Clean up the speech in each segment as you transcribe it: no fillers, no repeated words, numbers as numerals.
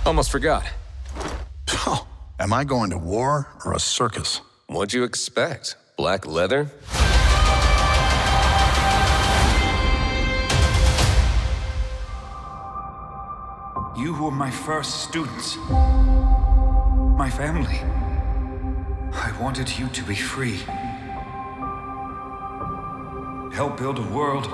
Almost forgot. Oh, am I going to war or a circus? What'd you expect? Black leather? You were my first students. My family. I wanted you to be free. Help build a world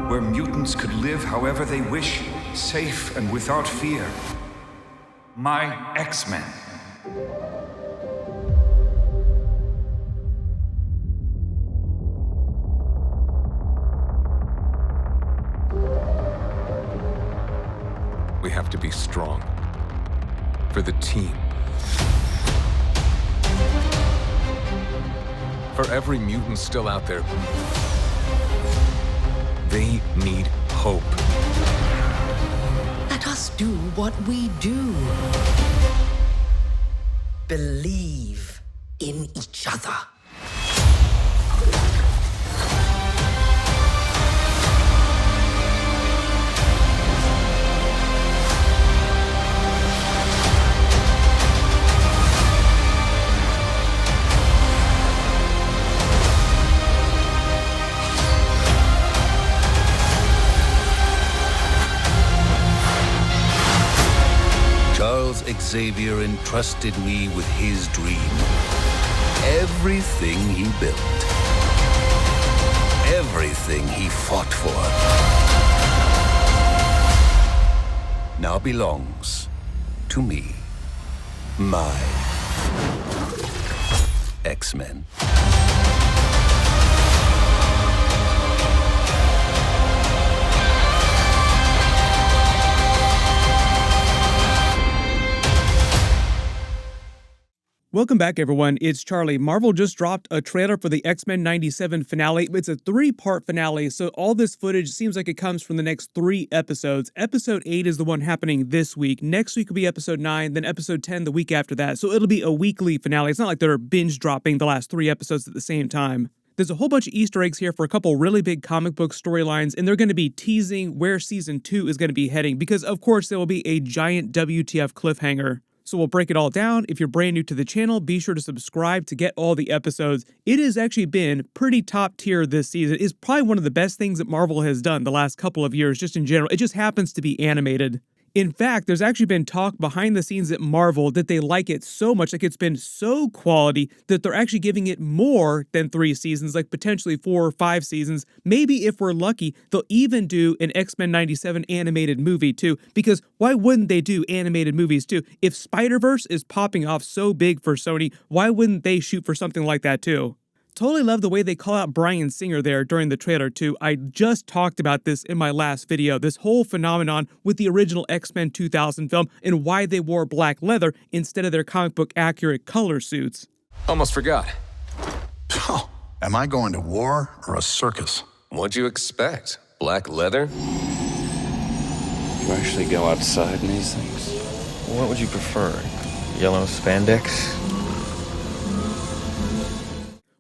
where mutants could live however they wish, safe and without fear. My X-Men. We have to be strong. For the team. For every mutant still out there, they need hope. Let us do what we do. Believe in each other. Charles Xavier entrusted me with his dream. Everything he built. Everything he fought for. Now belongs to me. My X-Men. Welcome back, everyone. It's Charlie. Marvel just dropped a trailer for the X-Men 97 finale. It's a 3-part finale, so all this footage seems like it comes from the next 3 episodes. Episode 8 is the one happening this week. Next week will be episode 9, then episode 10 the week after that. So it'll be a weekly finale. It's not like they're binge dropping the last 3 episodes at the same time. There's a whole bunch of Easter eggs here for a couple really big comic book storylines, and they're going to be teasing where season 2 is going to be heading, because of course there will be a giant WTF cliffhanger. So we'll break it all down. If you're brand new to the channel, be sure to subscribe to get all the episodes. It has actually been pretty top tier this season. It's probably one of the best things that Marvel has done the last couple of years, just in general. It just happens to be animated. In fact, there's actually been talk behind the scenes at Marvel that they like it so much, like it's been so quality, that they're actually giving it more than 3 seasons, like potentially 4 or 5 seasons. Maybe if we're lucky, they'll even do an X-Men 97 animated movie too, because why wouldn't they do animated movies too? If Spider-Verse is popping off so big for Sony, why wouldn't they shoot for something like that too? Totally love the way they call out Bryan Singer there during the trailer too. I just talked about this in my last video, this whole phenomenon with the original X-Men 2000 film and why they wore black leather instead of their comic book accurate color suits. Almost forgot. Oh, am I going to war or a circus? What'd you expect? Black leather? You actually go outside in these things? What would you prefer? Yellow spandex?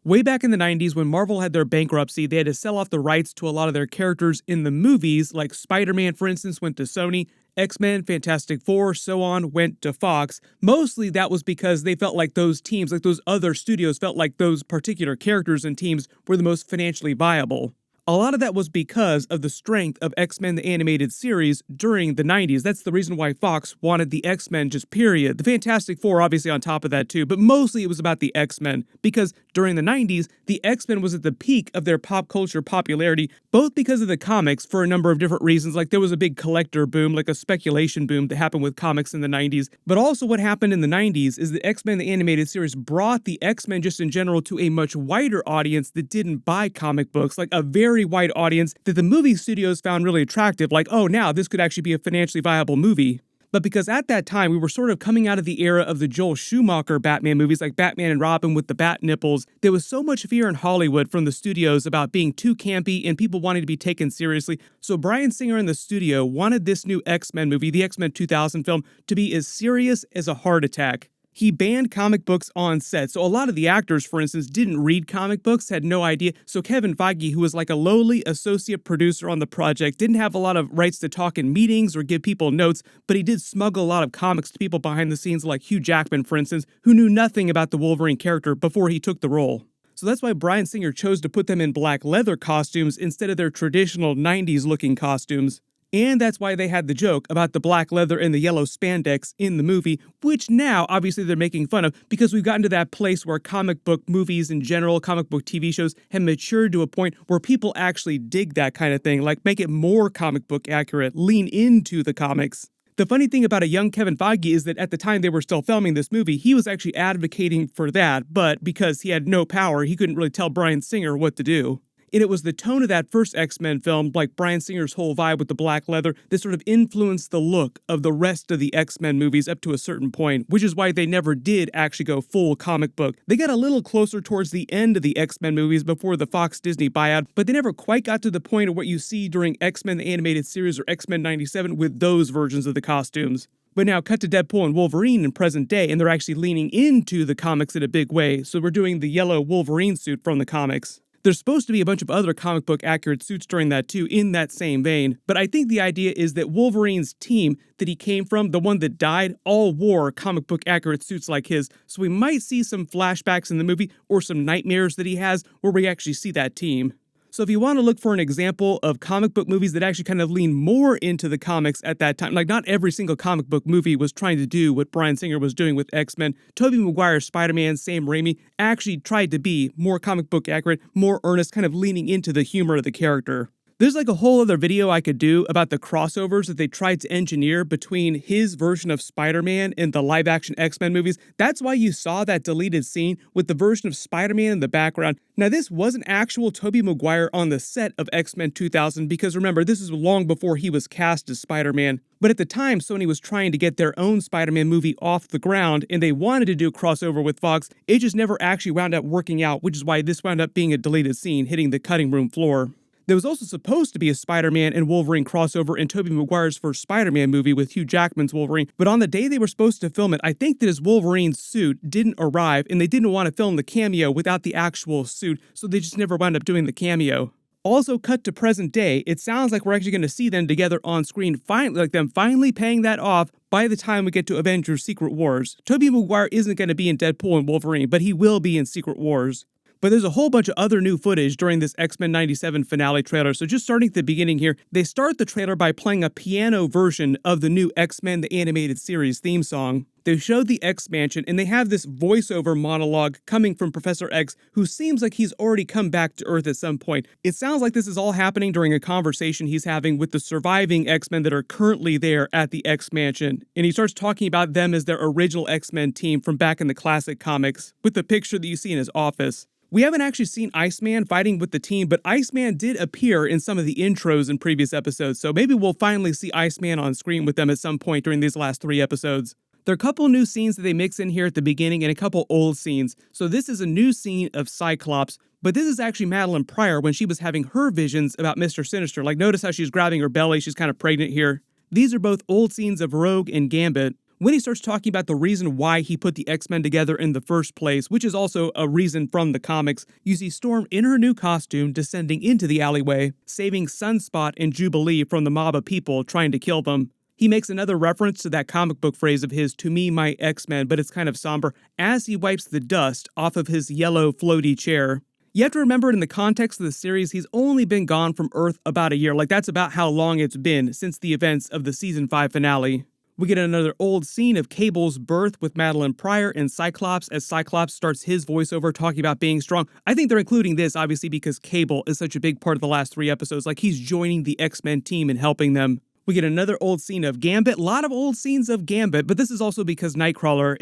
Way back in the 90s, when Marvel had their bankruptcy, they had to sell off the rights to a lot of their characters in the movies, like Spider-Man, for instance, went to Sony, X-Men, Fantastic Four, so on, went to Fox. Mostly that was because they felt like those teams, like those other studios, felt like those particular characters and teams were the most financially viable. A lot of that was because of the strength of X-Men the Animated Series during the 90s. That's the reason why Fox wanted the X-Men just period. The Fantastic Four obviously on top of that too, but mostly it was about the X-Men because during the 90s, the X-Men was at the peak of their pop culture popularity, both because of the comics for a number of different reasons. Like there was a big collector boom, like a speculation boom that happened with comics in the 90s. But also what happened in the 90s is the X-Men the Animated Series brought the X-Men just in general to a much wider audience that didn't buy comic books, like a very wide audience that the movie studios found really attractive, like, oh, now this could actually be a financially viable movie. But because at that time, we were sort of coming out of the era of the Joel Schumacher Batman movies, like Batman and Robin with the bat nipples, there was so much fear in Hollywood from the studios about being too campy and people wanting to be taken seriously. So Bryan Singer in the studio wanted this new X-Men movie, the X-Men 2000 film, to be as serious as a heart attack. He banned comic books on set. So a lot of the actors, for instance, didn't read comic books, had no idea. So Kevin Feige, who was like a lowly associate producer on the project, didn't have a lot of rights to talk in meetings or give people notes, but he did smuggle a lot of comics to people behind the scenes like Hugh Jackman, for instance, who knew nothing about the Wolverine character before he took the role. So that's why Bryan Singer chose to put them in black leather costumes instead of their traditional 90s looking costumes. And that's why they had the joke about the black leather and the yellow spandex in the movie, which now, obviously, they're making fun of because we've gotten to that place where comic book movies in general, comic book TV shows, have matured to a point where people actually dig that kind of thing, like make it more comic book accurate, lean into the comics. The funny thing about a young Kevin Feige is that at the time they were still filming this movie, he was actually advocating for that, but because he had no power, he couldn't really tell Bryan Singer what to do. And it was the tone of that first X-Men film, like Bryan Singer's whole vibe with the black leather, that sort of influenced the look of the rest of the X-Men movies up to a certain point, which is why they never did actually go full comic book. They got a little closer towards the end of the X-Men movies before the Fox Disney buyout, but they never quite got to the point of what you see during X-Men the Animated Series or X-Men 97 with those versions of the costumes. But now cut to Deadpool and Wolverine in present day, and they're actually leaning into the comics in a big way, so we're doing the yellow Wolverine suit from the comics. There's supposed to be a bunch of other comic book accurate suits during that too, in that same vein. But I think the idea is that Wolverine's team that he came from, the one that died, all wore comic book accurate suits like his. So we might see some flashbacks in the movie or some nightmares that he has where we actually see that team. So if you want to look for an example of comic book movies that actually kind of lean more into the comics at that time, like not every single comic book movie was trying to do what Bryan Singer was doing with X-Men. Tobey Maguire's Spider-Man, Sam Raimi, actually tried to be more comic book accurate, more earnest, kind of leaning into the humor of the character. There's like a whole other video I could do about the crossovers that they tried to engineer between his version of Spider-Man and the live-action X-Men movies. That's why you saw that deleted scene with the version of Spider-Man in the background. Now, this wasn't actual Tobey Maguire on the set of X-Men 2000 because remember, this is long before he was cast as Spider-Man. But at the time, Sony was trying to get their own Spider-Man movie off the ground, and they wanted to do a crossover with Fox. It just never actually wound up working out, which is why this wound up being a deleted scene hitting the cutting room floor. There was also supposed to be a Spider-Man and Wolverine crossover in Tobey Maguire's first Spider-Man movie with Hugh Jackman's Wolverine, but on the day they were supposed to film it, I think that his Wolverine suit didn't arrive, and they didn't want to film the cameo without the actual suit, so they just never wound up doing the cameo. Also, cut to present day, it sounds like we're actually going to see them together on screen, finally paying that off by the time we get to Avengers Secret Wars. Tobey Maguire isn't going to be in Deadpool and Wolverine, but he will be in Secret Wars. But there's a whole bunch of other new footage during this X-Men 97 finale trailer, so just starting at the beginning here, they start the trailer by playing a piano version of the new X-Men the Animated Series theme song. They show the X-Mansion, and they have this voiceover monologue coming from Professor X, who seems like he's already come back to Earth at some point. It sounds like this is all happening during a conversation he's having with the surviving X-Men that are currently there at the X-Mansion, and he starts talking about them as their original X-Men team from back in the classic comics, with the picture that you see in his office. We haven't actually seen Iceman fighting with the team, but Iceman did appear in some of the intros in previous episodes, so maybe we'll finally see Iceman on screen with them at some point during these last 3 episodes. There are a couple new scenes that they mix in here at the beginning and a couple old scenes. So this is a new scene of Cyclops, but this is actually Madeline Pryor when she was having her visions about Mr. Sinister. Like notice how she's grabbing her belly, she's kind of pregnant here. These are both old scenes of Rogue and Gambit. When he starts talking about the reason why he put the X-Men together in the first place, which is also a reason from the comics, you see Storm in her new costume descending into the alleyway, saving Sunspot and Jubilee from the mob of people trying to kill them. He makes another reference to that comic book phrase of his, "To me, my X-Men," but it's kind of somber, as he wipes the dust off of his yellow floaty chair. You have to remember in the context of the series, he's only been gone from Earth about a year. Like that's about how long it's been since the events of the Season 5 finale. We get another old scene of Cable's birth with Madeline Pryor and Cyclops as Cyclops starts his voiceover talking about being strong. I think they're including this obviously because Cable is such a big part of the last 3 episodes. Like he's joining the X-Men team and helping them. We get another old scene of Gambit, a lot of old scenes of Gambit, but this is also because Nightcrawler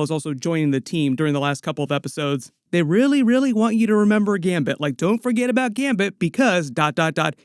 is also joining the team during the last couple of episodes. They really want you to remember Gambit. Like, don't forget about Gambit because ...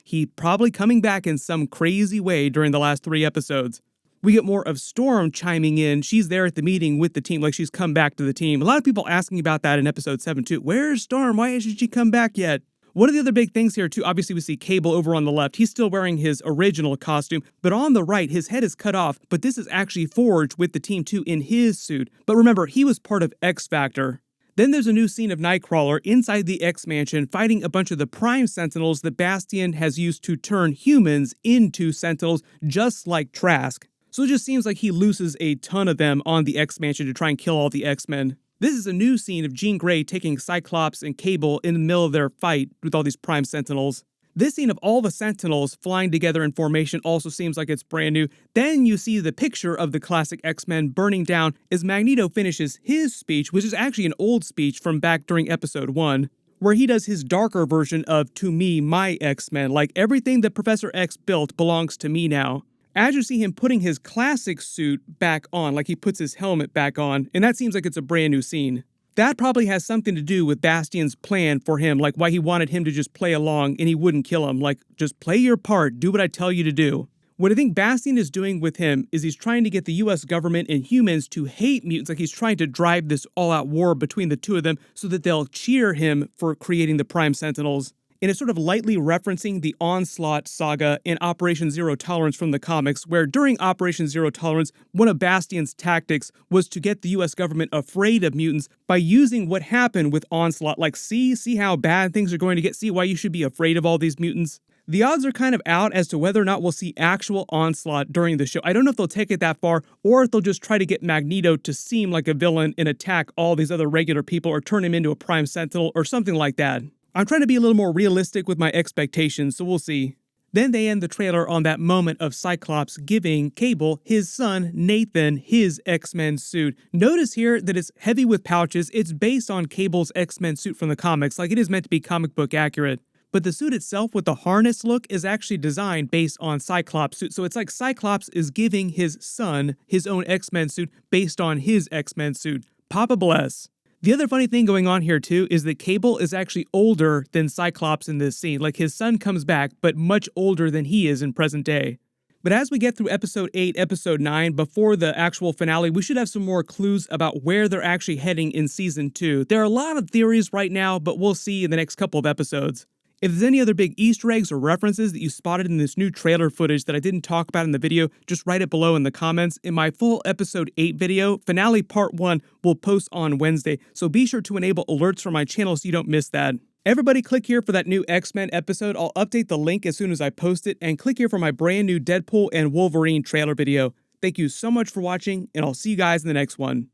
he probably coming back in some crazy way during the last 3 episodes. We get more of Storm chiming in. She's there at the meeting with the team, like she's come back to the team. A lot of people asking about that in episode 7 too. Where's Storm? Why hasn't she come back yet? One of the other big things here too, obviously we see Cable over on the left. He's still wearing his original costume, but on the right, his head is cut off, but this is actually forged with the Team 2 in his suit. But remember, he was part of X-Factor. Then there's a new scene of Nightcrawler inside the X-Mansion fighting a bunch of the Prime Sentinels that Bastion has used to turn humans into Sentinels, just like Trask. So it just seems like he looses a ton of them on the X-Mansion to try and kill all the X-Men. This is a new scene of Jean Grey taking Cyclops and Cable in the middle of their fight with all these Prime Sentinels. This scene of all the Sentinels flying together in formation also seems like it's brand new. Then you see the picture of the classic X-Men burning down as Magneto finishes his speech, which is actually an old speech from back during episode 1, where he does his darker version of "To me, my X-Men," like everything that Professor X built belongs to me now. As you see him putting his classic suit back on, like he puts his helmet back on, and that seems like it's a brand new scene. That probably has something to do with Bastion's plan for him, like why he wanted him to just play along and he wouldn't kill him, like just play your part, do what I tell you to do. What I think Bastion is doing with him is he's trying to get the US government and humans to hate mutants, like he's trying to drive this all-out war between the two of them so that they'll cheer him for creating the Prime Sentinels. And it's sort of lightly referencing the Onslaught saga in Operation Zero Tolerance from the comics, where during Operation Zero Tolerance, one of Bastion's tactics was to get the US government afraid of mutants by using what happened with Onslaught, like see how bad things are going to get, see why you should be afraid of all these mutants. The odds are kind of out as to whether or not we'll see actual Onslaught during the show. I don't know if they'll take it that far, or if they'll just try to get Magneto to seem like a villain and attack all these other regular people, or turn him into a Prime Sentinel, or something like that. I'm trying to be a little more realistic with my expectations, so we'll see. Then they end the trailer on that moment of Cyclops giving Cable, his son, Nathan, his X-Men suit. Notice here that it's heavy with pouches. It's based on Cable's X-Men suit from the comics, like it is meant to be comic book accurate. But the suit itself with the harness look is actually designed based on Cyclops' suit. So it's like Cyclops is giving his son his own X-Men suit based on his X-Men suit. Papa bless. The other funny thing going on here too is that Cable is actually older than Cyclops in this scene. Like his son comes back, but much older than he is in present day. But as we get through episode 8, episode 9, before the actual finale, we should have some more clues about where they're actually heading in season 2. There are a lot of theories right now, but we'll see in the next couple of episodes. If there's any other big Easter eggs or references that you spotted in this new trailer footage that I didn't talk about in the video, just write it below in the comments. In my full episode 8 video, finale part 1 will post on Wednesday, so be sure to enable alerts for my channel so you don't miss that. Everybody click here for that new X-Men episode. I'll update the link as soon as I post it, and click here for my brand new Deadpool and Wolverine trailer video. Thank you so much for watching, and I'll see you guys in the next one.